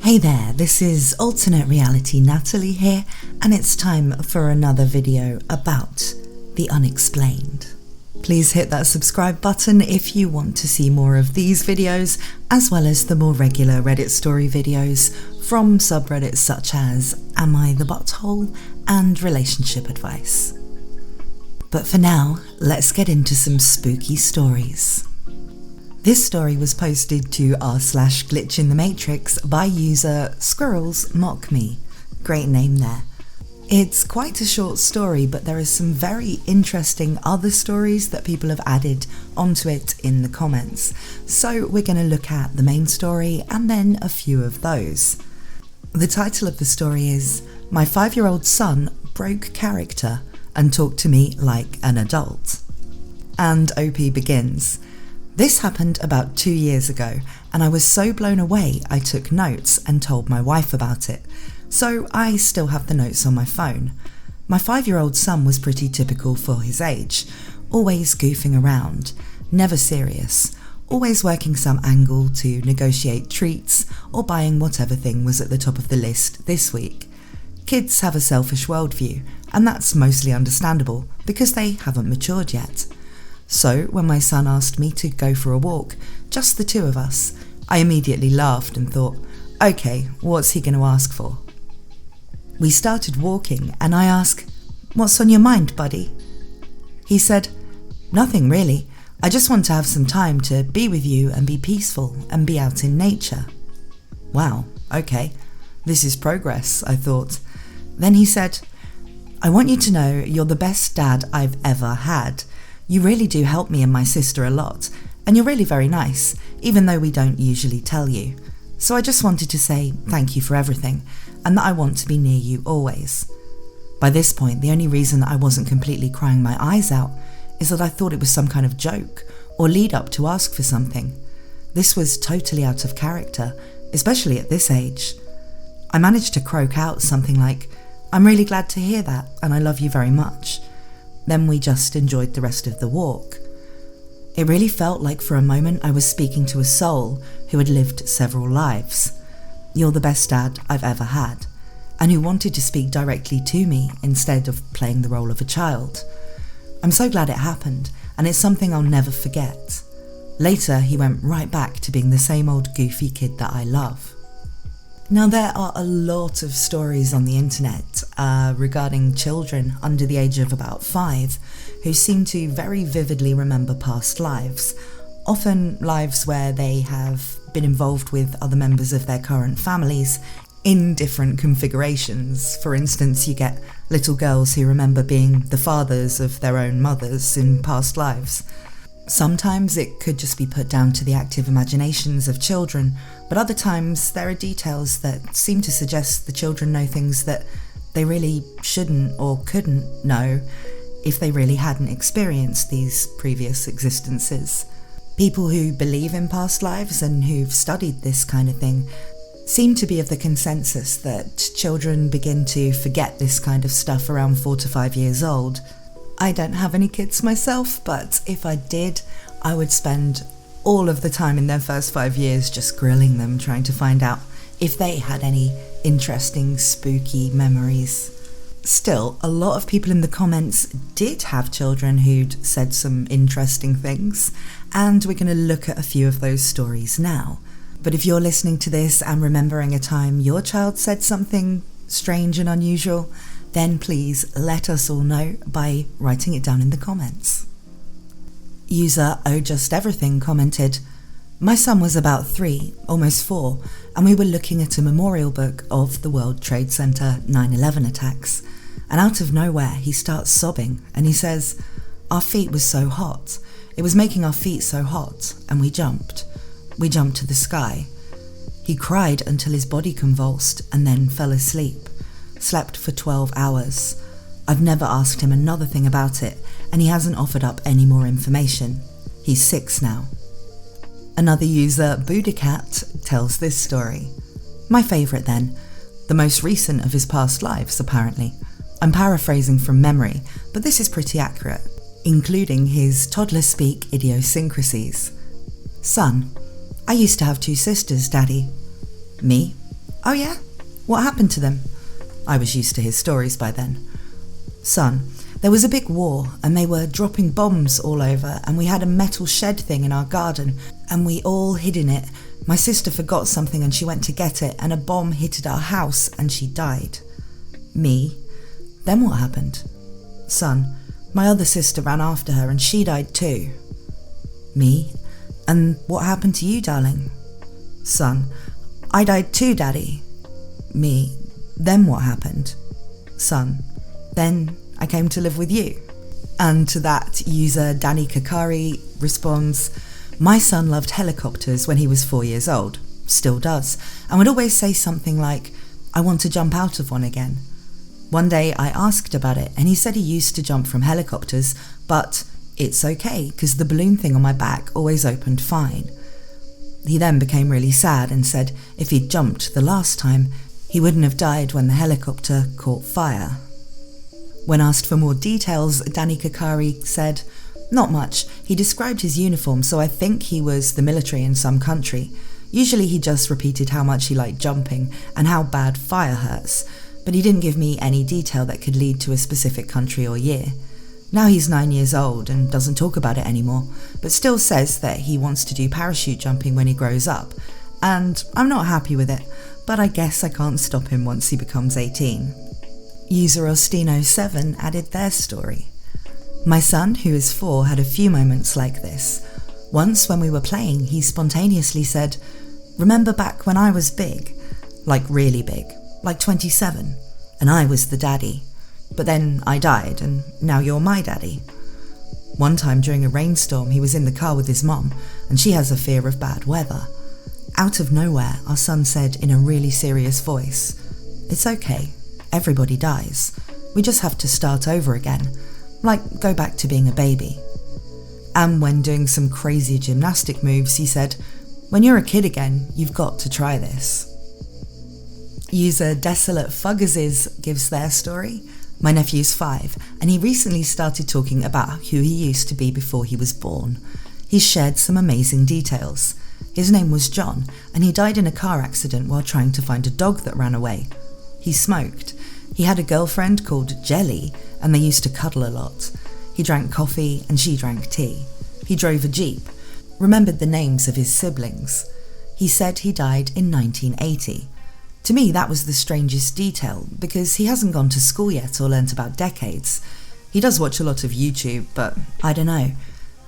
Hey there, this is Alternate Reality Natalie here, and it's time for another video about the unexplained. Please hit that subscribe button if you want to see more of these videos, as well as the more regular Reddit story videos from subreddits such as Am I the Butthole and Relationship Advice. But for now, let's get into some spooky stories. This story was posted to r/glitch in the matrix by user Squirrels Mock Me. Great name there. It's quite a short story, but there are some very interesting other stories that people have added onto it in the comments. So we're going to look at the main story and then a few of those. The title of the story is My 5-year-old son broke character and talked to me like an adult. And OP begins. This happened about 2 years ago, and I was so blown away I took notes and told my wife about it, so I still have the notes on my phone. My 5-year-old son was pretty typical for his age, always goofing around, never serious, always working some angle to negotiate treats or buying whatever thing was at the top of the list this week. Kids have a selfish worldview, and that's mostly understandable because they haven't matured yet. So when my son asked me to go for a walk, just the two of us, I immediately laughed and thought, okay, what's he going to ask for? We started walking and I asked, what's on your mind, buddy? He said, nothing really. I just want to have some time to be with you and be peaceful and be out in nature. Wow, okay, this is progress, I thought. Then he said, I want you to know you're the best dad I've ever had. You really do help me and my sister a lot, and you're really very nice, even though we don't usually tell you. So I just wanted to say thank you for everything, and that I want to be near you always. By this point, the only reason I wasn't completely crying my eyes out is that I thought it was some kind of joke or lead up to ask for something. This was totally out of character, especially at this age. I managed to croak out something like, I'm really glad to hear that, and I love you very much. Then we just enjoyed the rest of the walk. It really felt like for a moment I was speaking to a soul who had lived several lives. You're the best dad I've ever had, and who wanted to speak directly to me instead of playing the role of a child. I'm so glad it happened, and it's something I'll never forget. Later, he went right back to being the same old goofy kid that I love. Now, there are a lot of stories on the internet regarding children under the age of about 5 who seem to very vividly remember past lives, often lives where they have been involved with other members of their current families in different configurations. For instance, you get little girls who remember being the fathers of their own mothers in past lives. Sometimes it could just be put down to the active imaginations of children, but other times there are details that seem to suggest the children know things that they really shouldn't or couldn't know if they really hadn't experienced these previous existences. People who believe in past lives and who've studied this kind of thing seem to be of the consensus that children begin to forget this kind of stuff around 4 to 5 years old. I don't have any kids myself, but if I did, I would spend all of the time in their first 5 years just grilling them, trying to find out if they had any interesting, spooky memories. Still, a lot of people in the comments did have children who'd said some interesting things, and we're going to look at a few of those stories now. But if you're listening to this and remembering a time your child said something strange and unusual, then please let us all know by writing it down in the comments. User OJustEverything commented, my son was about 3, almost 4, and we were looking at a memorial book of the World Trade Center 9/11 attacks, and out of nowhere he starts sobbing and he says, our feet was so hot, it was making our feet so hot, and we jumped to the sky. He cried until his body convulsed and then fell asleep. Slept for 12 hours. I've never asked him another thing about it, and he hasn't offered up any more information. He's 6 now. Another user, Buddhacat, tells this story. My favourite then, the most recent of his past lives apparently. I'm paraphrasing from memory, but this is pretty accurate, including his toddler speak idiosyncrasies. Son, I used to have 2 sisters, Daddy. Me? Oh yeah? What happened to them? I was used to his stories by then. Son, there was a big war and they were dropping bombs all over, and we had a metal shed thing in our garden and we all hid in it. My sister forgot something and she went to get it, and a bomb hit at our house and she died. Me? Then what happened? Son, my other sister ran after her and she died too. Me? And what happened to you, darling? Son, I died too, Daddy. Me? Then what happened? Son, then I came to live with you. And to that, user Danny Kakari responds, my son loved helicopters when he was 4 years old, still does, and would always say something like, I want to jump out of one again. One day I asked about it and he said he used to jump from helicopters, but it's okay because the balloon thing on my back always opened fine. He then became really sad and said if he'd jumped the last time, he wouldn't have died when the helicopter caught fire. When asked for more details, Danny Kakari said, not much. He described his uniform, so I think he was the military in some country. Usually he just repeated how much he liked jumping and how bad fire hurts, but he didn't give me any detail that could lead to a specific country or year. Now he's 9 years old and doesn't talk about it anymore, but still says that he wants to do parachute jumping when he grows up, and I'm not happy with it, but I guess I can't stop him once he becomes 18. User Ostino7 added their story. My son, who is 4, had a few moments like this. Once when we were playing, he spontaneously said, remember back when I was big? Like really big, like 27, and I was the daddy. But then I died, and now you're my daddy. One time during a rainstorm, he was in the car with his mom, and she has a fear of bad weather. Out of nowhere, our son said in a really serious voice, it's okay, everybody dies. We just have to start over again. Like, go back to being a baby. And when doing some crazy gymnastic moves, he said, when you're a kid again, you've got to try this. User Desolate Fuggers gives their story. My nephew's 5, and he recently started talking about who he used to be before he was born. He shared some amazing details. His name was John, and he died in a car accident while trying to find a dog that ran away. He smoked. He had a girlfriend called Jelly, and they used to cuddle a lot. He drank coffee and she drank tea. He drove a Jeep, remembered the names of his siblings. He said he died in 1980. To me, that was the strangest detail, because he hasn't gone to school yet or learnt about decades. He does watch a lot of YouTube, but I don't know.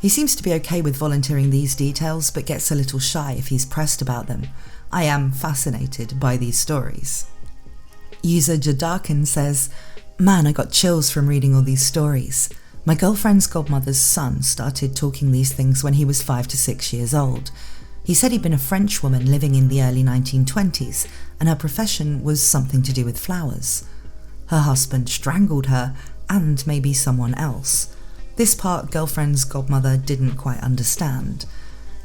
He seems to be okay with volunteering these details, but gets a little shy if he's pressed about them. I am fascinated by these stories. User Jadarkin says, man, I got chills from reading all these stories. My girlfriend's godmother's son started talking these things when he was 5 to 6 years old. He said he'd been a French woman living in the early 1920s, and her profession was something to do with flowers. Her husband strangled her, and maybe someone else. This part girlfriend's godmother didn't quite understand.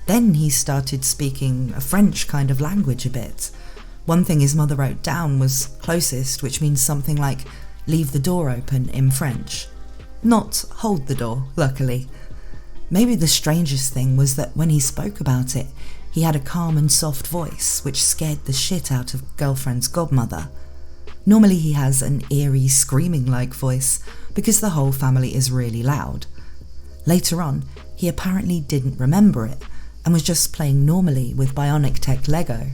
Then he started speaking a French kind of language a bit. One thing his mother wrote down was closest, which means something like leave the door open in French. Not hold the door, luckily. Maybe the strangest thing was that when he spoke about it, he had a calm and soft voice, which scared the shit out of girlfriend's godmother. Normally he has an eerie, screaming-like voice, because the whole family is really loud. Later on, he apparently didn't remember it, and was just playing normally with Bionic Tech Lego.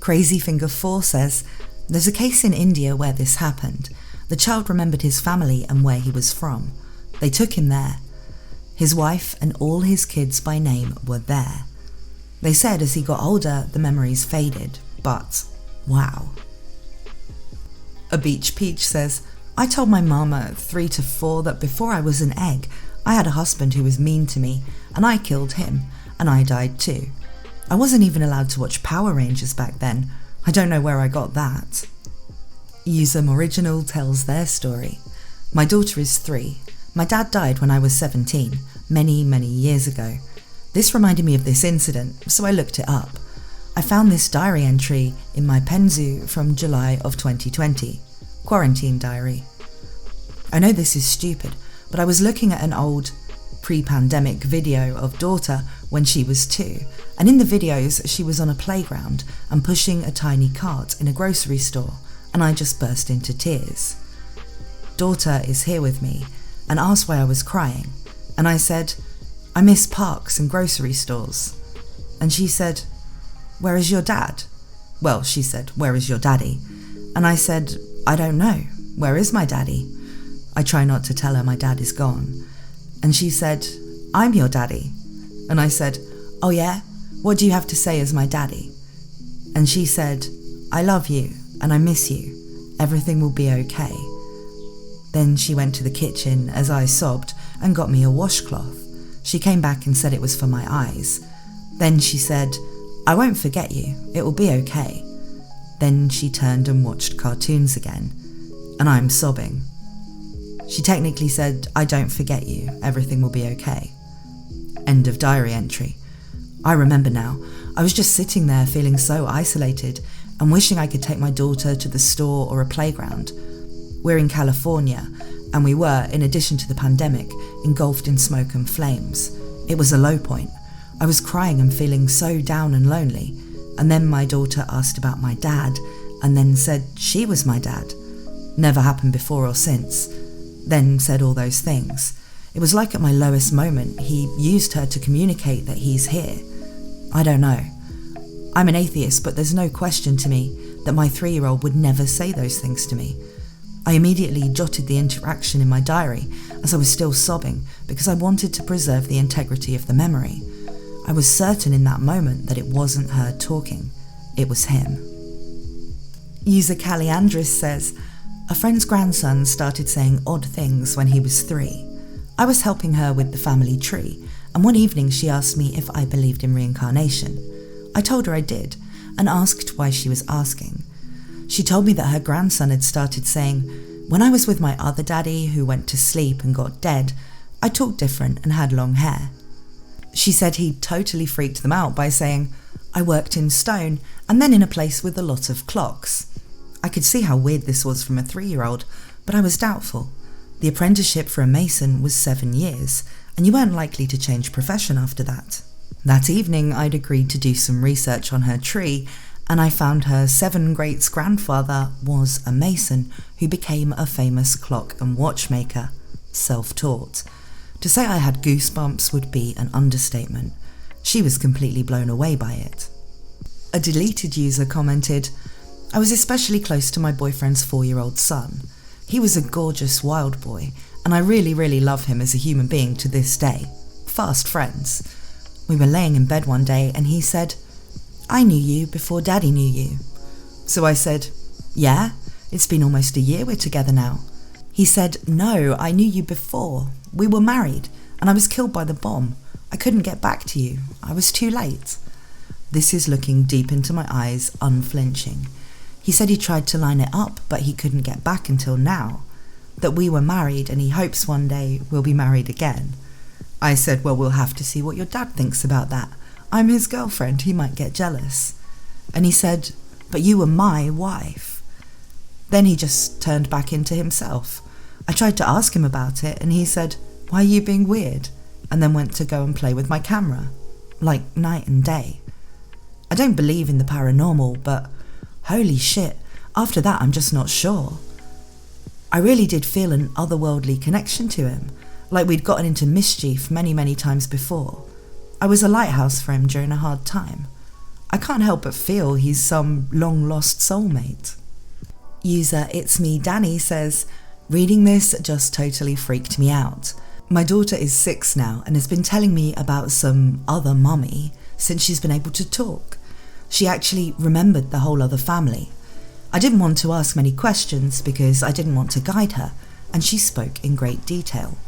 Crazyfinger4 says, there's a case in India where this happened. The child remembered his family and where he was from. They took him there. His wife and all his kids by name were there. They said as he got older, the memories faded, but wow. A Beach Peach says, I told my mum at 3 to 4 that before I was an egg, I had a husband who was mean to me, and I killed him, and I died too. I wasn't even allowed to watch Power Rangers back then. I don't know where I got that. User Original tells their story. My daughter is 3. My dad died when I was 17, many years ago. This reminded me of this incident, so I looked it up. I found this diary entry in my Penzu from July of 2020. Quarantine diary. I know this is stupid, but I was looking at an old pre-pandemic video of daughter when she was 2, and in the videos she was on a playground and pushing a tiny cart in a grocery store, and I just burst into tears. Daughter is here with me and asked why I was crying, and I said, I miss parks and grocery stores. And she said, where is your dad? Well, she said, where is your daddy? And I said, I don't know. Where is my daddy? I try not to tell her my dad is gone. And she said, I'm your daddy. And I said, oh yeah? What do you have to say as my daddy? And she said, I love you and I miss you. Everything will be okay. Then she went to the kitchen as I sobbed and got me a washcloth. She came back and said it was for my eyes. Then she said, I won't forget you. It will be okay. Then she turned and watched cartoons again. And I'm sobbing. She technically said, I don't forget you. Everything will be okay. End of diary entry. I remember now. I was just sitting there feeling so isolated and wishing I could take my daughter to the store or a playground. We're in California, and we were, in addition to the pandemic, engulfed in smoke and flames. It was a low point. I was crying and feeling so down and lonely, and then my daughter asked about my dad, and then said she was my dad. Never happened before or since. Then said all those things. It was like at my lowest moment, he used her to communicate that he's here. I don't know. I'm an atheist, but there's no question to me that my 3-year-old would never say those things to me. I immediately jotted the interaction in my diary as I was still sobbing because I wanted to preserve the integrity of the memory. I was certain in that moment that it wasn't her talking, it was him. User Callie Andres says, a friend's grandson started saying odd things when he was 3. I was helping her with the family tree, and one evening she asked me if I believed in reincarnation. I told her I did, and asked why she was asking. She told me that her grandson had started saying, when I was with my other daddy who went to sleep and got dead, I talked different and had long hair. She said he'd totally freaked them out by saying, I worked in stone and then in a place with a lot of clocks. I could see how weird this was from a 3-year-old, but I was doubtful. The apprenticeship for a mason was 7 years, and you weren't likely to change profession after that. That evening, I'd agreed to do some research on her tree, and I found her 7 greats-grandfather was a mason who became a famous clock and watchmaker, self-taught. To say I had goosebumps would be an understatement. She was completely blown away by it. A deleted user commented, I was especially close to my boyfriend's 4-year-old son. He was a gorgeous wild boy, and I really love him as a human being to this day. Fast friends. We were laying in bed one day and he said, I knew you before Daddy knew you. So I said, yeah, it's been almost a year we're together now. He said, no, I knew you before. We were married, and I was killed by the bomb. I couldn't get back to you. I was too late. This is looking deep into my eyes, unflinching. He said he tried to line it up, but he couldn't get back until now. That we were married, and he hopes one day we'll be married again. I said, well, we'll have to see what your dad thinks about that. I'm his girlfriend, he might get jealous. And he said, but you were my wife. Then he just turned back into himself. I tried to ask him about it, and he said, why are you being weird? And then went to go and play with my camera, like night and day. I don't believe in the paranormal, but holy shit, after that I'm just not sure. I really did feel an otherworldly connection to him, like we'd gotten into mischief many times before. I was a lighthouse for him during a hard time. I can't help but feel he's some long-lost soulmate. User It's Me Danny says, reading this just totally freaked me out. My daughter is 6 now and has been telling me about some other mummy since she's been able to talk. She actually remembered the whole other family. I didn't want to ask many questions because I didn't want to guide her, and she spoke in great detail.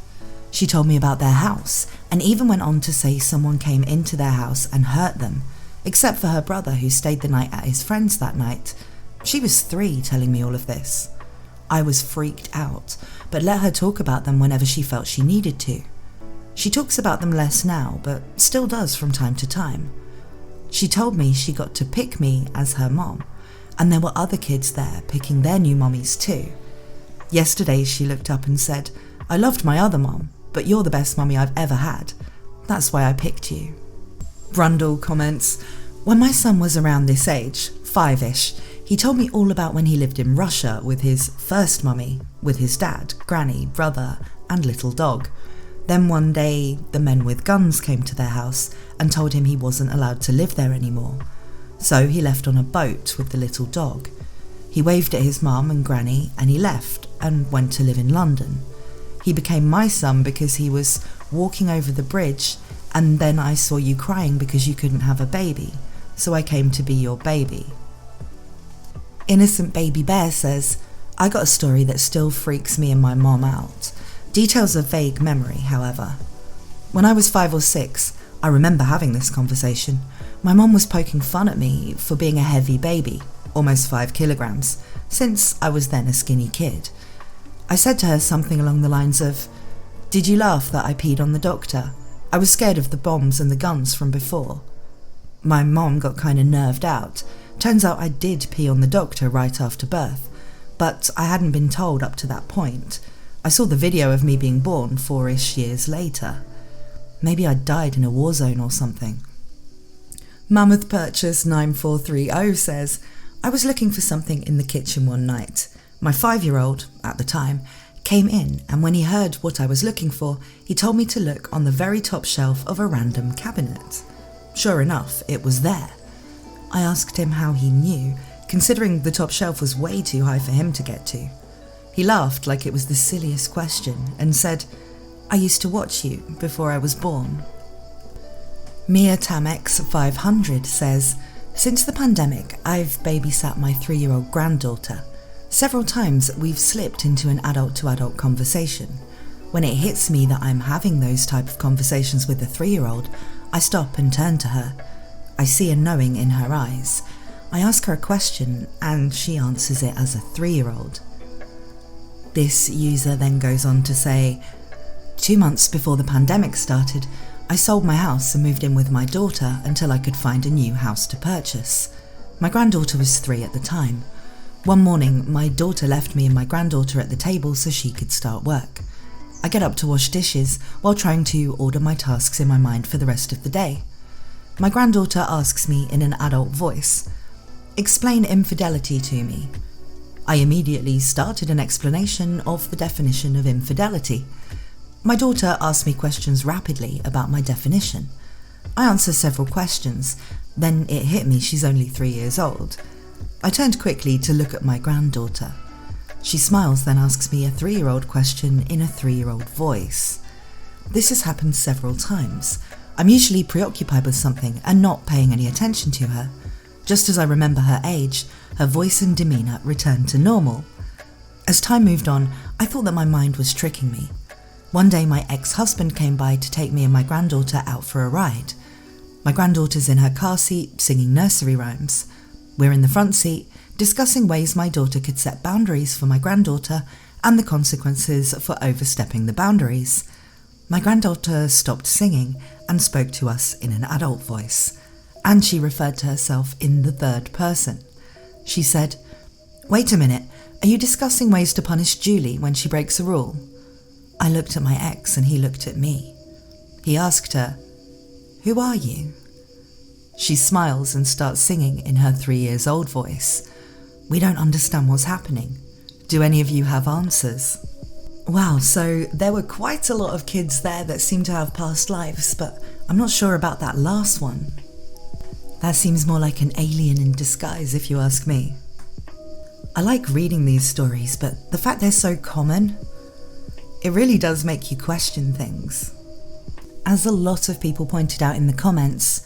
She told me about their house and even went on to say someone came into their house and hurt them, except for her brother who stayed the night at his friend's that night. She was 3 telling me all of this. I was freaked out, but let her talk about them whenever she felt she needed to. She talks about them less now, but still does from time to time. She told me she got to pick me as her mom, and there were other kids there picking their new mummies too. Yesterday she looked up and said, I loved my other mom, but you're the best mummy I've ever had. That's why I picked you. Brundle comments, when my son was around this age, 5-ish, he told me all about when he lived in Russia with his first mummy, with his dad, granny, brother, and little dog. Then one day, the men with guns came to their house and told him he wasn't allowed to live there anymore. So he left on a boat with the little dog. He waved at his mum and granny and he left and went to live in London. He became my son because he was walking over the bridge, and then I saw you crying because you couldn't have a baby, so I came to be your baby. Innocent Baby Bear says, I got a story that still freaks me and my mom out. Details of vague memory, however. When I was 5 or 6, I remember having this conversation. My mom was poking fun at me for being a heavy baby, almost 5 kilograms, since I was then a skinny kid. I said to her something along the lines of, "Did you laugh that I peed on the doctor? I was scared of the bombs and the guns from before." My mom got kind of nerved out. Turns out I did pee on the doctor right after birth, but I hadn't been told up to that point. I saw the video of me being born 4-ish years later. Maybe I died in a war zone or something. Mammoth Purchase 9430 says, I was looking for something in the kitchen one night. My 5-year-old, at the time, came in, and when he heard what I was looking for, he told me to look on the very top shelf of a random cabinet. Sure enough, it was there. I asked him how he knew, considering the top shelf was way too high for him to get to. He laughed like it was the silliest question and said, I used to watch you before I was born. Mia Tamex 500 says, since the pandemic, I've babysat my 3-year-old granddaughter. Several times we've slipped into an adult-to-adult conversation. When it hits me that I'm having those type of conversations with a 3-year-old, I stop and turn to her. I see a knowing in her eyes. I ask her a question and she answers it as a 3-year-old. This user then goes on to say, 2 months before the pandemic started, I sold my house and moved in with my daughter until I could find a new house to purchase. My granddaughter was 3 at the time. One morning, my daughter left me and my granddaughter at the table so she could start work. I get up to wash dishes while trying to order my tasks in my mind for the rest of the day. My granddaughter asks me in an adult voice, "Explain infidelity to me." I immediately started an explanation of the definition of infidelity. My daughter asked me questions rapidly about my definition. I answered several questions, then it hit me she's only 3 years old. I turned quickly to look at my granddaughter. She smiles, then asks me a 3-year-old question in a 3-year-old voice. This has happened several times. I'm usually preoccupied with something and not paying any attention to her. Just as I remember her age, her voice and demeanour returned to normal. As time moved on, I thought that my mind was tricking me. One day my ex-husband came by to take me and my granddaughter out for a ride. My granddaughter's in her car seat singing nursery rhymes. We're in the front seat, discussing ways my daughter could set boundaries for my granddaughter and the consequences for overstepping the boundaries. My granddaughter stopped singing and spoke to us in an adult voice, and she referred to herself in the third person. She said, "Wait a minute, are you discussing ways to punish Julie when she breaks a rule?" I looked at my ex and he looked at me. He asked her, "Who are you?" She smiles and starts singing in her 3-year-old voice. We don't understand what's happening. Do any of you have answers? Wow, so there were quite a lot of kids there that seem to have past lives, but I'm not sure about that last one. That seems more like an alien in disguise, if you ask me. I like reading these stories, but the fact they're so common, it really does make you question things. As a lot of people pointed out in the comments,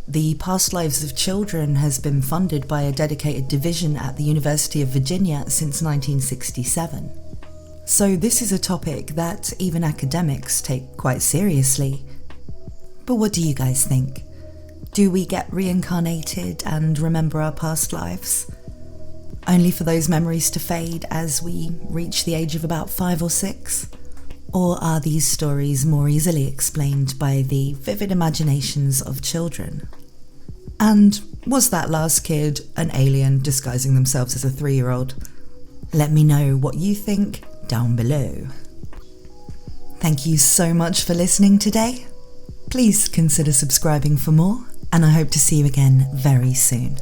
the Past Lives of Children has been funded by a dedicated division at the University of Virginia since 1967. So this is a topic that even academics take quite seriously. But what do you guys think? Do we get reincarnated and remember our past lives? Only for those memories to fade as we reach the age of about 5 or 6? Or are these stories more easily explained by the vivid imaginations of children? And was that last kid an alien disguising themselves as a 3-year-old? Let me know what you think down below. Thank you so much for listening today. Please consider subscribing for more, and I hope to see you again very soon.